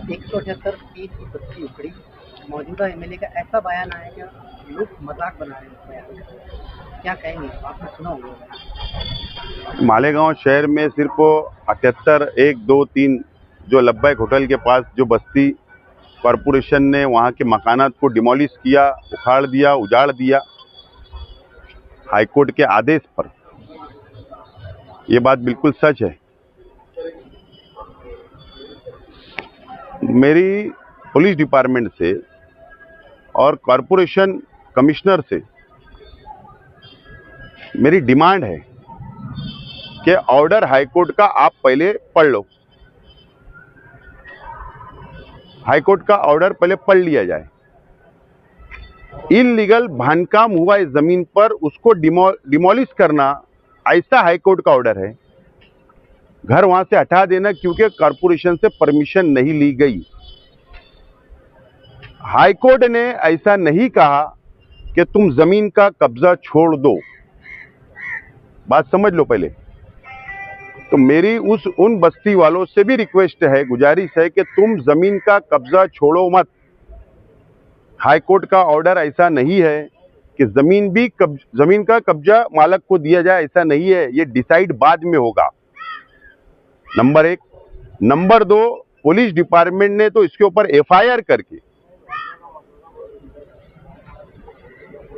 178 feet की बस्ती उखड़ी, मौजूदा MLA का ऐसा बयान आया कि लोग मजाक बना रहे हैं उस बयान का। क्या कहेंगे, आपने सुना होगा। मालेगांव शहर में सिर्फ 78 1 2 3 जो लब्बैक होटल के पास जो बस्ती कॉरपोरेशन ने वहां के मकानात को डिमोलिश किया, उखाड़ दिया, उजाड़ दिया हाईकोर्ट के आदेश पर, ये बात बिल्कुल सच है। मेरी पुलिस डिपार्टमेंट से और कॉरपोरेशन कमिश्नर से मेरी डिमांड है कि ऑर्डर हाईकोर्ट का आप पहले पढ़ लो, हाईकोर्ट का ऑर्डर पहले पढ़ लिया जाए। इलीगल बांधकाम हुआ इस जमीन पर, उसको डिमोलिश करना, ऐसा हाईकोर्ट का ऑर्डर है। घर वहां से हटा देना क्योंकि कॉरपोरेशन से परमिशन नहीं ली गई। हाईकोर्ट ने ऐसा नहीं कहा कि तुम जमीन का कब्जा छोड़ दो, बात समझ लो पहले। तो मेरी उन बस्ती वालों से भी रिक्वेस्ट है, गुजारिश है कि तुम जमीन का कब्जा छोड़ो मत। हाईकोर्ट का ऑर्डर ऐसा नहीं है कि जमीन का कब्जा मालक को दिया जाए, ऐसा नहीं है। ये डिसाइड बाद में होगा, नंबर 1। नंबर 2, पुलिस डिपार्टमेंट ने तो इसके ऊपर एफआईआर करके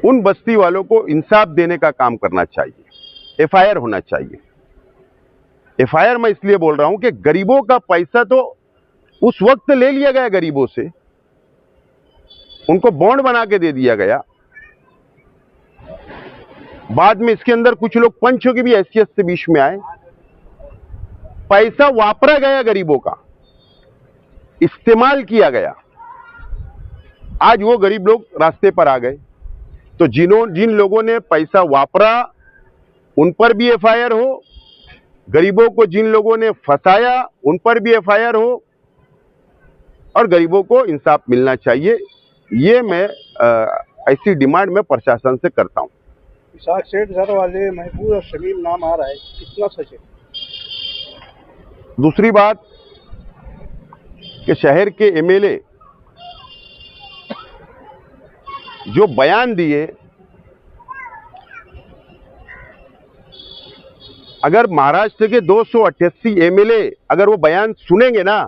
उन बस्ती वालों को इंसाफ देने का काम करना चाहिए। एफआईआर होना चाहिए। एफआईआर मैं इसलिए बोल रहा हूं कि गरीबों का पैसा तो उस वक्त ले लिया गया, गरीबों से उनको बॉन्ड बना के दे दिया गया। बाद में इसके अंदर कुछ लोग पंचों की भी हैसियत से बीच में आए, पैसा वापरा गया, गरीबों का इस्तेमाल किया गया। आज वो गरीब लोग रास्ते पर आ गए। तो जिन लोगों ने पैसा वापरा उन पर भी एफआईआर हो, गरीबों को जिन लोगों ने फंसाया उन पर भी एफआईआर हो, और गरीबों को इंसाफ मिलना चाहिए। ये मैं ऐसी डिमांड में प्रशासन से करता हूं। इसाक सेठ घर वाले महबूब और शमीम नाम आ रहा है, कितना सच है? दूसरी बात कि शहर के एमएलए जो बयान दिए, अगर महाराष्ट्र के 288 एमएलए अगर वो बयान सुनेंगे ना,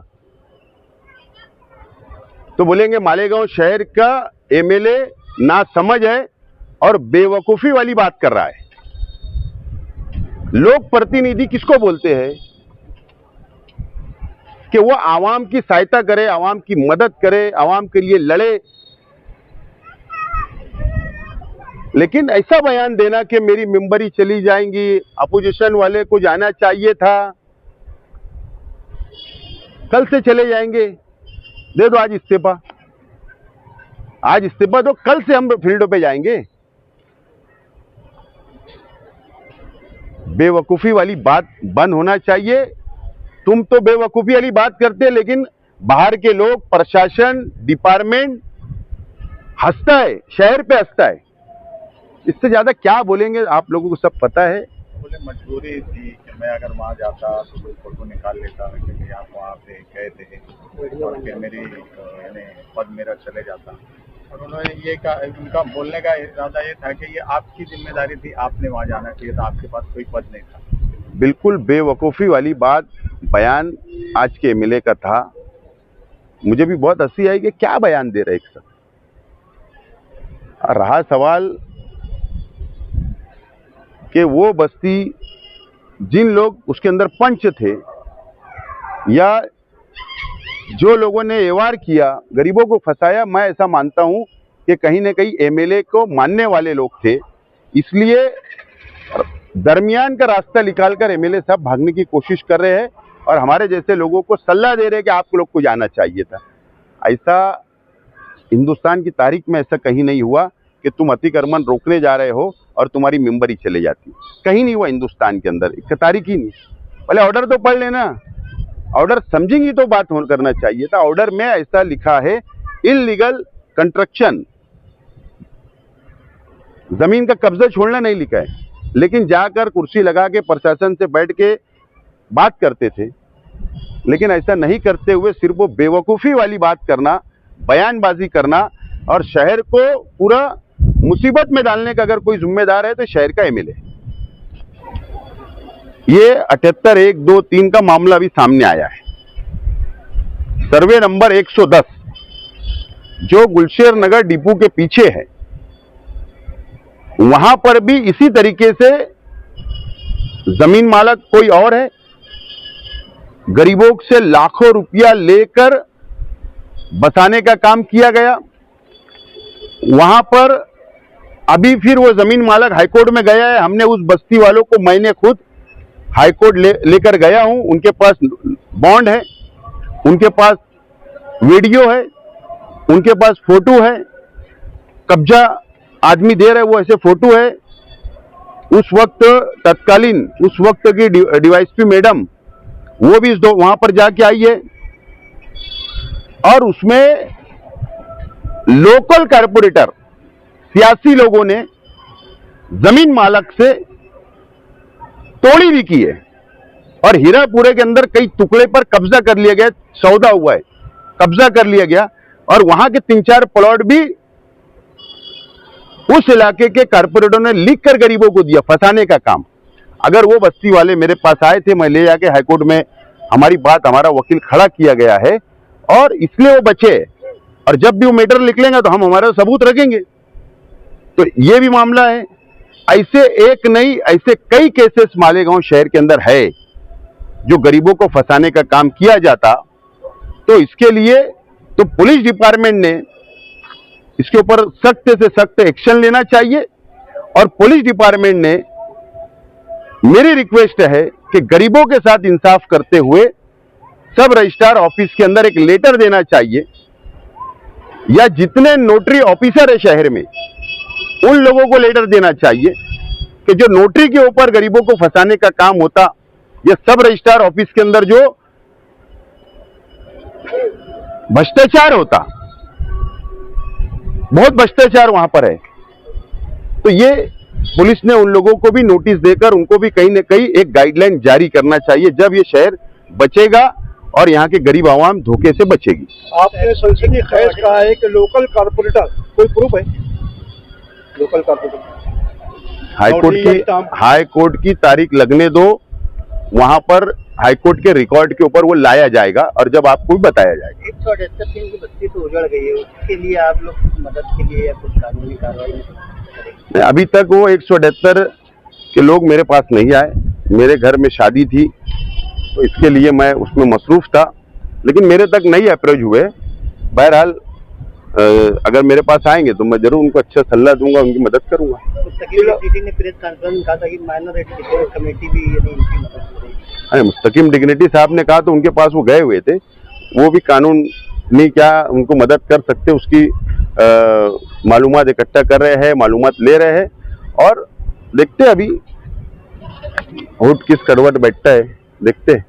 तो बोलेंगे मालेगांव शहर का एमएलए ना समझ है और बेवकूफी वाली बात कर रहा है। लोक प्रतिनिधि किसको बोलते हैं कि वो आवाम की सहायता करे, आवाम की मदद करे, आवाम के लिए लड़े। लेकिन ऐसा बयान देना कि मेरी मेंबरी चली जाएंगी, अपोजिशन वाले को जाना चाहिए था, कल से चले जाएंगे, दे दो आज इस्तीफा, आज इस्तीफा दो, कल से हम फील्डों पे जाएंगे। बेवकूफी वाली बात बंद होना चाहिए। तुम तो बेवकूफी वाली बात करते, लेकिन बाहर के लोग, प्रशासन, डिपार्टमेंट हंसता है, शहर पे हंसता है। इससे ज्यादा क्या बोलेंगे, आप लोगों को सब पता है। बोले मजबूरी थी कि मैं अगर वहाँ जाता तो कोई फोटो निकाल लेता, क्योंकि आप वहाँ पे गए थे और फिर मेरी पद मेरा चले जाता। और उन्होंने ये कहा, उनका बोलने का इरादा ये था कि ये आपकी जिम्मेदारी थी, आपने वहाँ जाना चाहिए था, आपके पास कोई पद नहीं था। बिल्कुल बेवकूफ़ी वाली बात बयान आज के एमएलए का था। मुझे भी बहुत हंसी आई कि क्या बयान दे रहे एक सब। रहा सवाल कि वो बस्ती जिन लोग उसके अंदर पंच थे या जो लोगों ने एवार किया, गरीबों को फंसाया, मैं ऐसा मानता हूं कि कहीं ना कहीं एमएलए को मानने वाले लोग थे, इसलिए दरमियान का रास्ता निकालकर एमएलए साहब भागने की कोशिश कर रहे हैं और हमारे जैसे लोगों को सलाह दे रहे हैं कि आप लोग को जाना चाहिए था। ऐसा हिंदुस्तान की तारीख में ऐसा कहीं नहीं हुआ कि तुम अतिक्रमण रोकने जा रहे हो और तुम्हारी मेंबरी चले जाती। कहीं नहीं हुआ हिंदुस्तान के अंदर, इसका तारीख ही नहीं। पहले ऑर्डर तो पढ़ लेना, ऑर्डर समझेंगी तो बात करना चाहिए था। ऑर्डर में ऐसा लिखा है इलीगल कंस्ट्रक्शन, जमीन का कब्जा छोड़ना नहीं लिखा है। लेकिन जाकर कुर्सी लगा के प्रशासन से बैठ के बात करते थे। लेकिन ऐसा नहीं करते हुए सिर्फ वो बेवकूफ़ी वाली बात करना, बयानबाजी करना और शहर को पूरा मुसीबत में डालने का अगर कोई जिम्मेदार है तो शहर का एमएलए। ये 78-1-2-3 का मामला भी सामने आया है। सर्वे नंबर 110 जो गुलशेर नगर डिपो के पीछे है, वहां पर भी इसी तरीके से जमीन मालक कोई और है, गरीबों से लाखों रुपया लेकर बसाने का काम किया गया। वहां पर अभी फिर वो जमीन मालक हाईकोर्ट में गया है। हमने उस बस्ती वालों को, मैंने खुद हाईकोर्ट लेकर गया हूं। उनके पास बॉन्ड है, उनके पास वीडियो है, उनके पास फोटो है, कब्जा आदमी दे रहे वो ऐसे फोटो है। उस वक्त तत्कालीन उस वक्त की डीवाईएसपी मैडम वो भी वहां पर जाके आई है और उसमें लोकल कारपोरेटर सियासी लोगों ने जमीन मालक से तोड़ी भी की है और हीरापुरे के अंदर कई टुकड़े पर कब्जा कर लिया गया, सौदा हुआ है, कब्जा कर लिया गया और वहां के 3-4 प्लॉट भी उस इलाके के कारपोरेटरों ने लिख कर गरीबों को दिया, फंसाने का काम। अगर वो बस्ती वाले मेरे पास आए थे, मैं ले जाके हाईकोर्ट में हमारी बात, हमारा वकील खड़ा किया गया है और इसलिए वो बचे। और जब भी वो मैटर निकलेगा तो हम हमारा सबूत रखेंगे। तो ये भी मामला है। ऐसे एक नहीं, ऐसे कई केसेस मालेगांव शहर के अंदर है जो गरीबों को फंसाने का काम किया जाता। तो इसके लिए तो पुलिस डिपार्टमेंट ने इसके ऊपर सख्त से सख्त एक्शन लेना चाहिए और पुलिस डिपार्टमेंट ने, मेरी रिक्वेस्ट है कि गरीबों के साथ इंसाफ करते हुए सब रजिस्ट्रार ऑफिस के अंदर एक लेटर देना चाहिए या जितने नोटरी ऑफिसर है शहर में उन लोगों को लेटर देना चाहिए कि जो नोटरी के ऊपर गरीबों को फंसाने का काम होता, या सब रजिस्ट्रार ऑफिस के अंदर जो भ्रष्टाचार होता, बहुत भ्रष्टाचार वहां पर है, तो ये पुलिस ने उन लोगों को भी नोटिस देकर उनको भी कहीं न कहीं एक गाइडलाइन जारी करना चाहिए। जब ये शहर बचेगा और यहाँ के गरीब आवाम धोखे से बचेगी। आपने संसदीय खैस कहा है कि लोकल कारपोरेटर, कोई प्रूफ है? लोकल कारपोरेटर हाईकोर्ट की तारीख लगने दो, वहां पर हाईकोर्ट के रिकॉर्ड के ऊपर वो लाया जाएगा और जब आपको भी बताया जाएगा। 178 की बस्ती तो उजड़ गई है, उसके लिए आप लोग कुछ मदद के लिए या कुछ कानूनी कार्रवाई करेंगे? अभी तक वो 178 के लोग मेरे पास नहीं आए। मेरे घर में शादी थी तो इसके लिए मैं उसमें मसरूफ था, लेकिन मेरे तक नहीं अप्रोच हुए। बहरहाल अगर मेरे पास आएंगे तो मैं जरूर उनको अच्छा सलाह दूंगा, उनकी मदद करूंगा। मुस्तकिम ने प्रेस कॉन्फ्रेंस में कहा था कि माइनॉरिटी डिफेंस कमेटी भी इनकी मदद करेगी। अरे मुस्तकिम डिग्निटी साहब ने कहा तो उनके पास वो गए हुए थे, वो भी कानूनी क्या उनको मदद कर सकते उसकी मालूमात इकट्ठा कर रहे हैं, मालूमात ले रहे हैं और देखते अभी होट किस करवट बैठता है, देखते हैं।